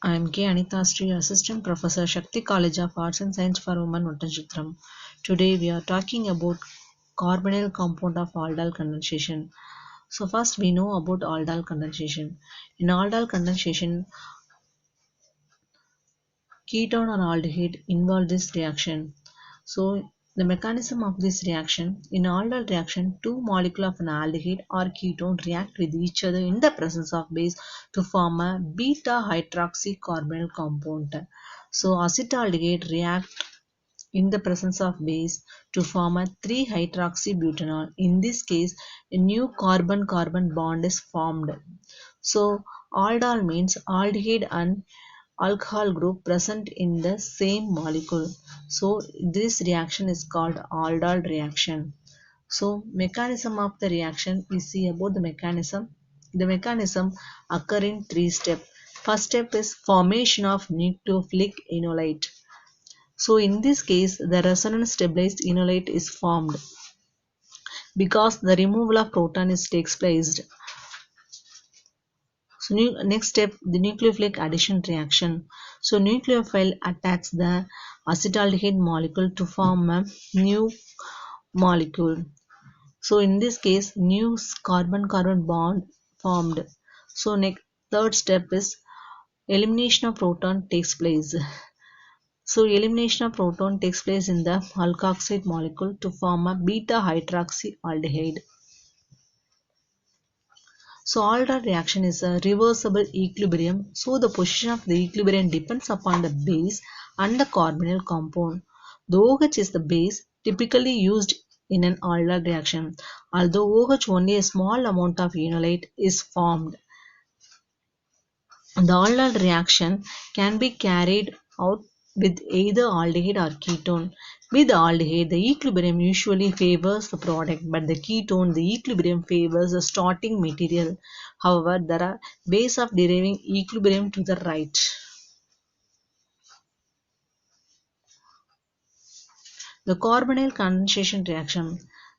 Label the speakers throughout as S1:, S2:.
S1: I am K. Anita Sri, Assistant Professor, Shakti College of Arts and Science for Women, Vattanchitram. Today we are talking about carbonyl compound of aldol condensation. So first we know about aldol condensation. In aldol condensation, ketone or aldehyde involve this reaction. So the mechanism of this reaction, in aldol reaction, two molecules of an aldehyde or ketone react with each other in the presence of base to form a beta hydroxycarbonyl compound. So acetaldehyde react in the presence of base to form a 3-hydroxybutanol. In this case, a new carbon-carbon bond is formed. So aldol means aldehyde and alcohol group present in the same molecule. So this reaction is called aldol reaction. So mechanism of the reaction, we see about the mechanism. The mechanism occur in three steps. First step is formation of nucleophilic enolate. So in this case, the resonance stabilized enolate is formed because the removal of proton is takes place. So next step, the nucleophilic addition reaction. So nucleophile attacks the acetaldehyde molecule to form a new molecule. So in this case, new carbon-carbon bond formed. So next third step is elimination of proton takes place. So elimination of proton takes place in the alkoxide molecule to form a beta hydroxyaldehyde. So aldol reaction is a reversible equilibrium. So the position of the equilibrium depends upon the base and the carbonyl compound. The OH is the base typically used in an aldol reaction. Although OH only a small amount of enolate is formed. The aldol reaction can be carried out with either aldehyde or ketone. With the aldehyde, the equilibrium usually favors the product, but the ketone, the equilibrium favors the starting material. However, there are ways of deriving equilibrium to the right. The carbonyl condensation reaction.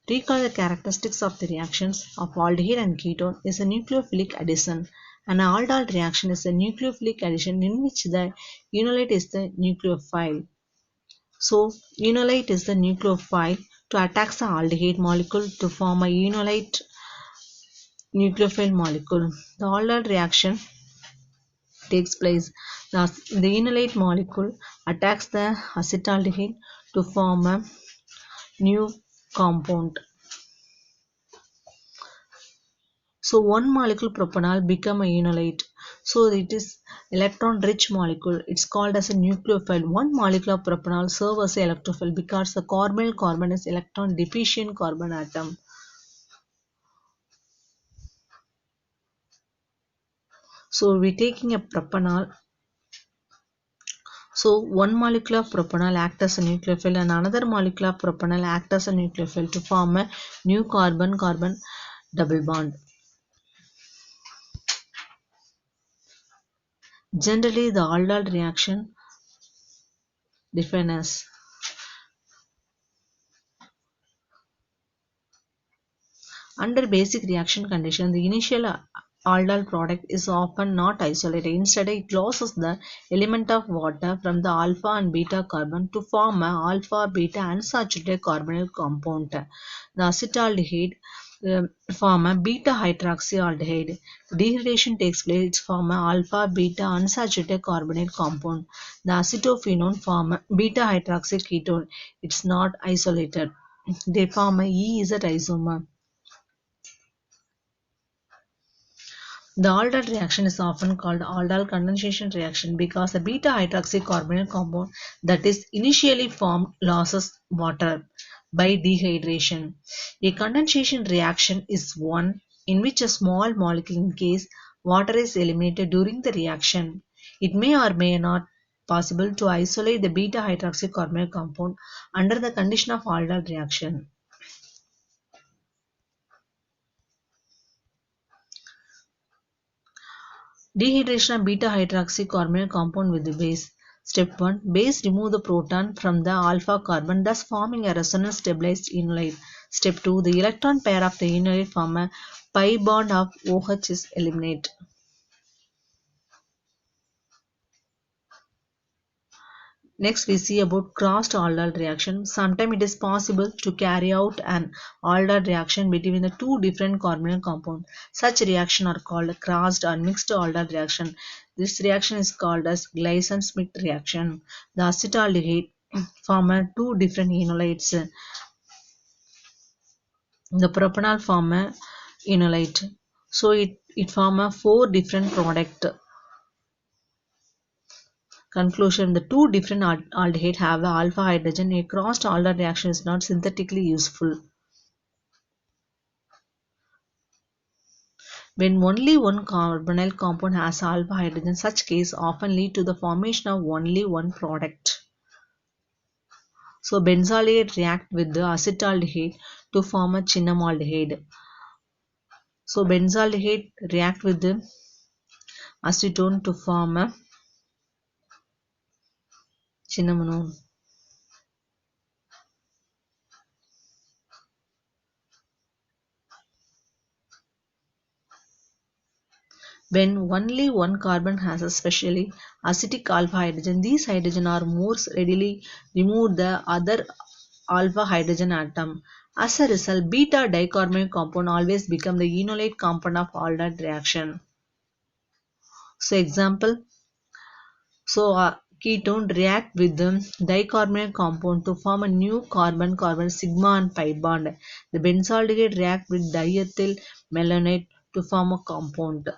S1: Recall the characteristics of the reactions of aldehyde and ketone is a nucleophilic addition. An aldol reaction is a nucleophilic addition in which the enolate is the nucleophile. So, enolate is the nucleophile to attack the aldehyde molecule to form a enolate nucleophile molecule. The aldol reaction takes place. The enolate molecule attacks the acetaldehyde to form a new compound. So one molecule propanol become a enolate. So it is electron rich molecule. It's called as a nucleophile. One molecule of propanol serves as an electrophile because the carbonyl carbon is electron deficient carbon atom. So we're taking a propanol. So one molecule of propanol acts as a nucleophile and another molecule of propanol acts as a nucleophile to form a new carbon-carbon double bond. Generally, the aldol reaction defined as under basic reaction condition, the initial aldol product is often not isolated. Instead, it loses the element of water from the alpha and beta carbon to form a alpha beta unsaturated carbonyl compound. The acetaldehyde form a beta hydroxyaldehyde. Dehydration takes place, it form a alpha beta unsaturated carbonyl compound. The acetophenone form a beta hydroxyketone. It's not isolated. They form a EZ isomer. The aldol reaction is often called aldol condensation reaction because the beta hydroxycarbonyl compound that is initially formed loses water by dehydration. A condensation reaction is one in which a small molecule in case water is eliminated during the reaction. It may or may not possible to isolate the beta hydroxycarbonyl compound under the condition of aldol reaction. Dehydration of beta hydroxycarbonyl compound with the base. Step 1. Base remove the proton from the alpha carbon, thus forming a resonance stabilized enolate. Step 2. The electron pair of the enolate form a pi bond of OH is eliminated. Next, we see about crossed aldol reaction. Sometimes it is possible to carry out an aldol reaction between the two different carbonyl compounds. Such reactions are called crossed or mixed aldol reaction. This reaction is called as Gleason-Smith reaction. The acetaldehyde form two different enolates. The propanol form a enolate. So it form a four different product. Conclusion: the two different aldehydes have a alpha hydrogen. A crossed aldol reaction is not synthetically useful. When only one carbonyl compound has alpha hydrogen, such case often lead to the formation of only one product. So benzaldehyde react with the acetaldehyde to form a cinnamaldehyde. So benzaldehyde react with the acetone to form a cinnamon. When only one carbon has a specially acidic alpha hydrogen, these hydrogen are more readily remove the other alpha hydrogen atom. As a result, beta dicarbonyl compound always become the enolate compound of aldol reaction. So example, ketone react with the dicarbonyl compound to form a new carbon-carbon sigma and pi bond. The benzaldehyde react with diethyl malonate to form a compound.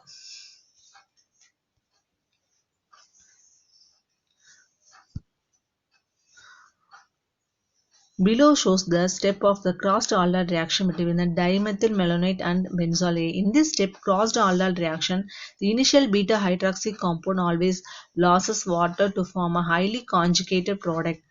S1: Below shows the step of the crossed aldol reaction between the dimethyl malonate and benzaldehyde. In this step, crossed aldol reaction, the initial beta hydroxy compound always loses water to form a highly conjugated product.